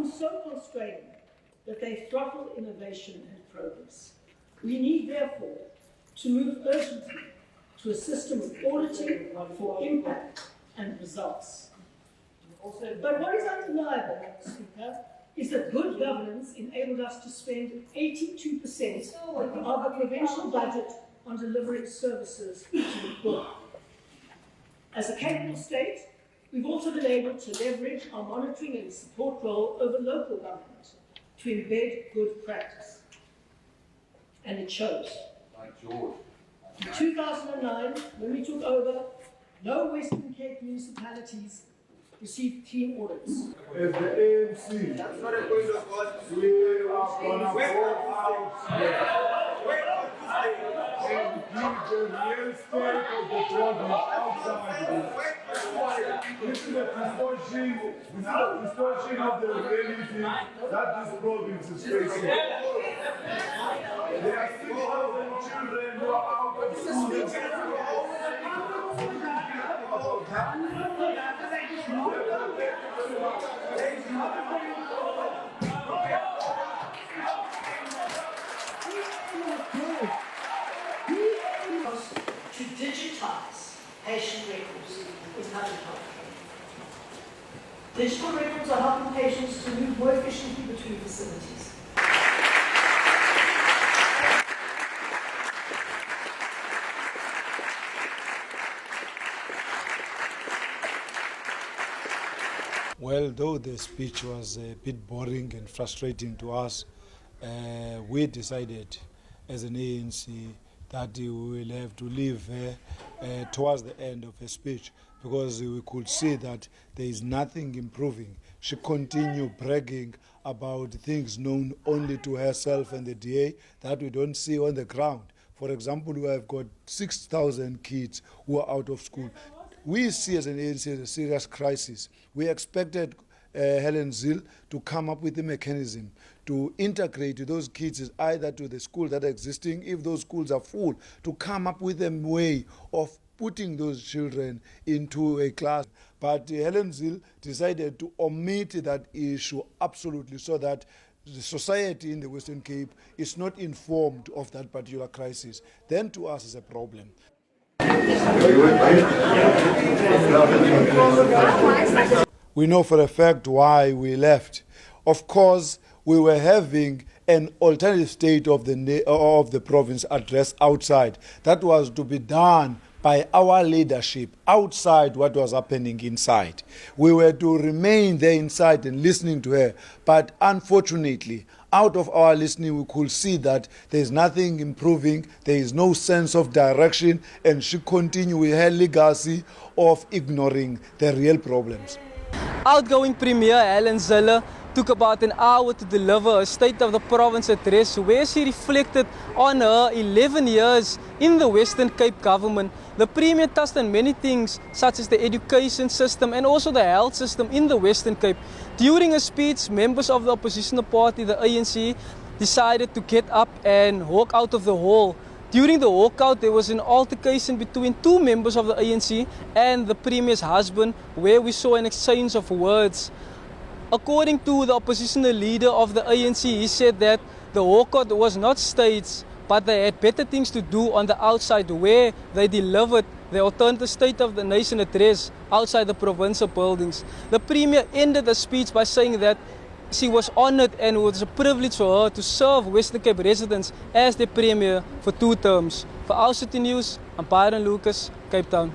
often so constraining that they throttle innovation and progress. We need, therefore, to move urgently to a system of auditing for impact and results. But what is undeniable, Speaker, is that good governance enabled us to spend 82% of the provincial budget on delivering services to the poor. As a capital state, we've also been able to leverage our monitoring and support role over local government to embed good practice. And it shows. In 2009, when we took over, no Western Cape municipalities received clean audits. As the ANC, that's not a point of God. We are going to go out and give the real state of the province outside. This is a distortion of the reality that this province is facing. There are 6,000 children who are out of school. To digitize patient records in public health. Digital records are helping patients to move more efficiently between facilities. Well, though the speech was a bit boring and frustrating to us, we decided as an ANC that we will have to leave her towards the end of her speech because we could see that there is nothing improving. She continued bragging about things known only to herself and the DA that we don't see on the ground. For example, we have got 6,000 kids who are out of school. We see as an ANC a serious crisis. We expected Helen Zille to come up with a mechanism to integrate those kids either to the schools that are existing, if those schools are full, to come up with a way of putting those children into a class. But Helen Zille decided to omit that issue absolutely so that the society in the Western Cape is not informed of that particular crisis. Then to us is a problem. We know for a fact why we left. Of course, we were having an alternative state of the province addressed outside. That was to be done by our leadership outside what was happening inside. We were to remain there inside and listening to her. But unfortunately, out of our listening, we could see that there is nothing improving, there is no sense of direction, and she continued with her legacy of ignoring the real problems. Outgoing Premier Helen Zille took about an hour to deliver a State of the Province address where she reflected on her 11 years in the Western Cape government. The Premier touched on many things such as the education system and also the health system in the Western Cape. During a speech, members of the opposition party, the ANC, decided to get up and walk out of the hall. During the walkout, there was an altercation between two members of the ANC and the Premier's husband, where we saw an exchange of words. According to the oppositional leader of the ANC, he said that the walkout was not staged, but they had better things to do on the outside, where they delivered the alternative State of the Nation address outside the provincial buildings. The Premier ended the speech by saying that she was honoured and it was a privilege for her to serve Western Cape residents as the Premier for 2 terms. For Our City News, I'm Byron, Lukas, Cape Town.